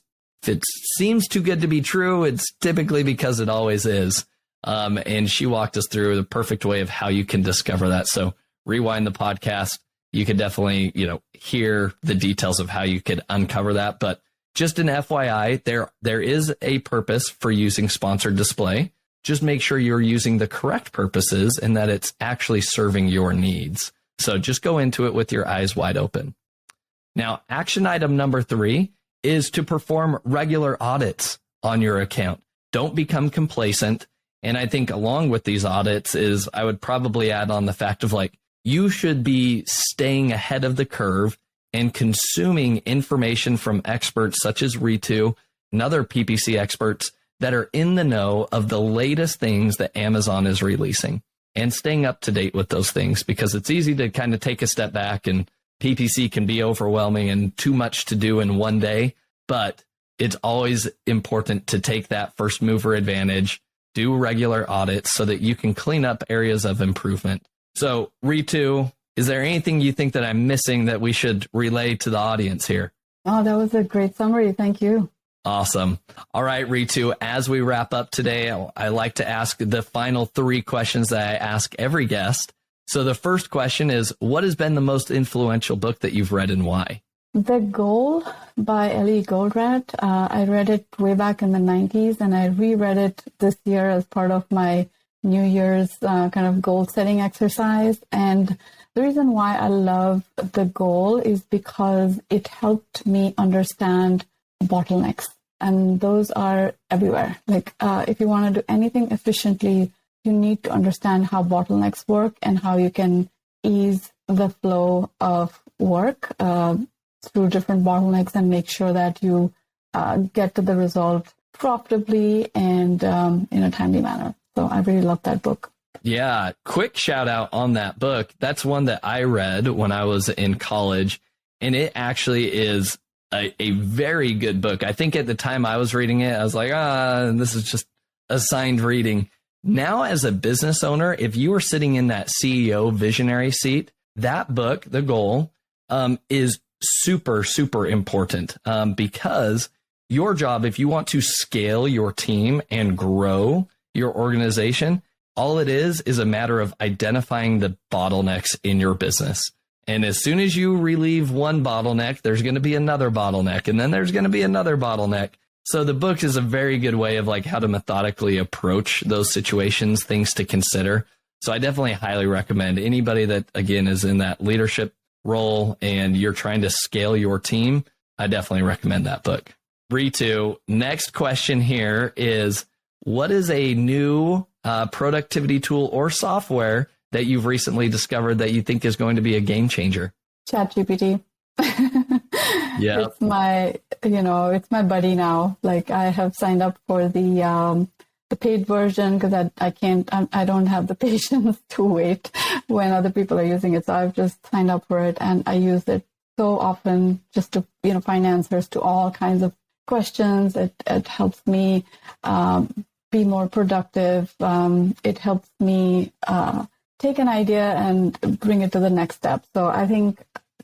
it seems too good to be true, it's typically because it always is. And she walked us through the perfect way of how you can discover that. So rewind the podcast. You could definitely, hear the details of how you could uncover that. But just an FYI, there is a purpose for using sponsored display. Just make sure you're using the correct purposes and that it's actually serving your needs. So just go into it with your eyes wide open. Now, action item number 3 is to perform regular audits on your account. Don't become complacent And I think along with these audits is I would probably add on the fact of like, you should be staying ahead of the curve and consuming information from experts such as Ritu and other PPC experts that are in the know of the latest things that Amazon is releasing and staying up to date with those things, because it's easy to kind of take a step back and PPC can be overwhelming and too much to do in one day. But it's always important to take that first mover advantage, do regular audits so that you can clean up areas of improvement. So Ritu, is there anything you think that I'm missing that we should relay to the audience here? Oh, that was a great summary. Thank you. Awesome. All right, Ritu, as we wrap up today, I like to ask the final 3 questions that I ask every guest. So the first question is, what has been the most influential book that you've read and why? The Goal by Ellie Goldratt. I read it way back in the 90s, and I reread it this year as part of my New Year's kind of goal setting exercise. And the reason why I love The Goal is because it helped me understand bottlenecks. And those are everywhere. Like if you want to do anything efficiently, you need to understand how bottlenecks work and how you can ease the flow of work through different bottlenecks and make sure that you get to the result profitably and in a timely manner. So I really love that book. Yeah, quick shout out on that book. That's one that I read when I was in college, and it actually is a very good book. I think at the time I was reading it, I was like, this is just assigned reading. Now, as a business owner, if you are sitting in that CEO visionary seat, that book, The Goal, is super, super important because your job, if you want to scale your team and grow your organization, all it is a matter of identifying the bottlenecks in your business. And as soon as you relieve one bottleneck, there's going to be another bottleneck, and then there's going to be another bottleneck. So the book is a very good way of like how to methodically approach those situations, things to consider. So I definitely highly recommend anybody that, again, is in that leadership role and you're trying to scale your team. I definitely recommend that book. Ritu, next question here is, what is a new productivity tool or software that you've recently discovered that you think is going to be a game changer? ChatGPT. Yeah, it's my buddy now. Like I have signed up for the paid version because I don't have the patience to wait when other people are using it. So I've just signed up for it, and I use it so often just to find answers to all kinds of questions. It helps me be more productive. It helps me take an idea and bring it to the next step. So I think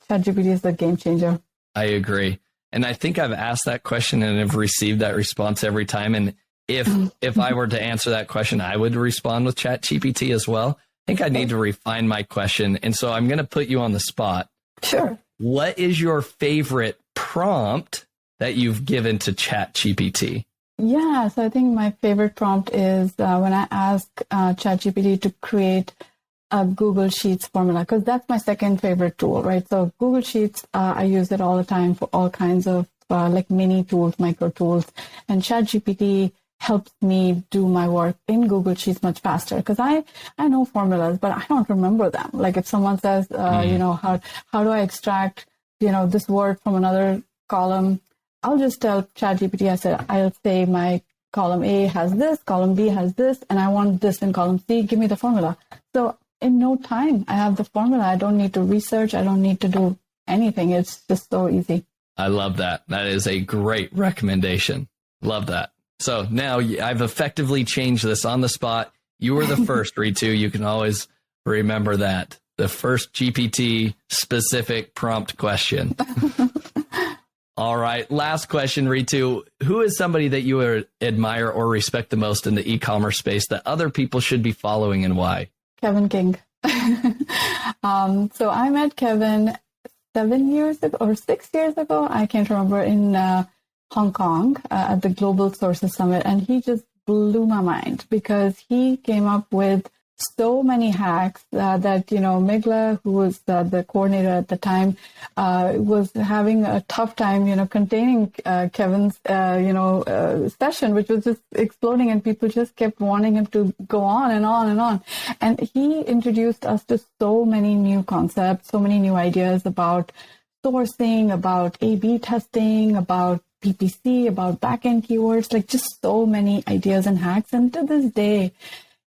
ChatGPT is the game changer. I agree. And I think I've asked that question and have received that response every time. And if I were to answer that question, I would respond with ChatGPT as well. I think I need to refine my question. And so I'm going to put you on the spot. Sure. What is your favorite prompt that you've given to ChatGPT? Yeah, so I think my favorite prompt is when I ask ChatGPT to create a Google Sheets formula, because that's my second favorite tool, right? So Google Sheets, I use it all the time for all kinds of like mini tools, micro tools, and ChatGPT helps me do my work in Google Sheets much faster because I know formulas, but I don't remember them. Like if someone says, how do I extract, this word from another column, I'll just tell ChatGPT, I'll say my column A has this, column B has this, and I want this in column C. Give me the formula. So in no time, I have the formula. I don't need to research. I don't need to do anything. It's just so easy. I love that. That is a great recommendation. Love that. So now I've effectively changed this on the spot. You were the first, Ritu. You can always remember that. The first GPT specific prompt question. All right. Last question, Ritu. Who is somebody that you admire or respect the most in the e-commerce space that other people should be following, and why? Kevin King. So I met Kevin 7 years ago or 6 years ago. I can't remember, in Hong Kong at the Global Sources Summit. And he just blew my mind because he came up with so many hacks that, Migla, who was the coordinator at the time, was having a tough time, containing Kevin's, session, which was just exploding, and people just kept wanting him to go on and on and on. And he introduced us to so many new concepts, so many new ideas about sourcing, about A/B testing, about PPC, about backend keywords, like just so many ideas and hacks. And to this day,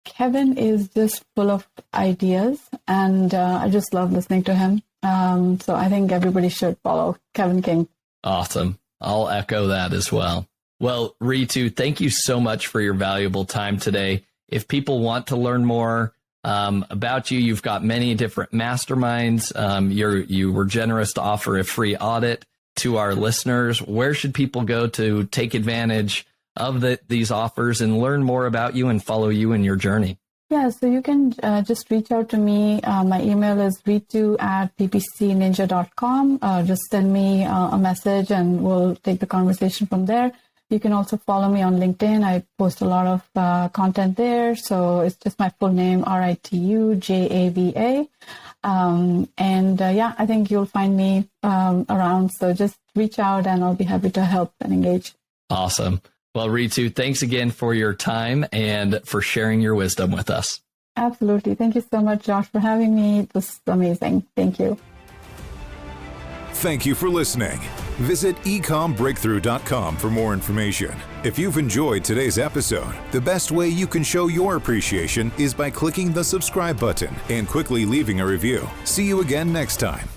Kevin is just full of ideas, and I just love listening to him. So I think everybody should follow Kevin King. Awesome. I'll echo that as well. Well, Ritu, thank you so much for your valuable time today. If people want to learn more about you, you've got many different masterminds. You were generous to offer a free audit to our listeners. Where should people go to take advantage of these offers and learn more about you and follow you in your journey? Yeah, so you can just reach out to me. My email is ritu@ppcninja.com. Just send me a message and we'll take the conversation from there. You can also follow me on LinkedIn. I post a lot of content there. So it's just my full name, RituJava. I think you'll find me around. So just reach out and I'll be happy to help and engage. Awesome. Well, Ritu, thanks again for your time and for sharing your wisdom with us. Absolutely. Thank you so much, Josh, for having me. It was amazing. Thank you. Thank you for listening. Visit ecommbreakthrough.com for more information. If you've enjoyed today's episode, the best way you can show your appreciation is by clicking the subscribe button and quickly leaving a review. See you again next time.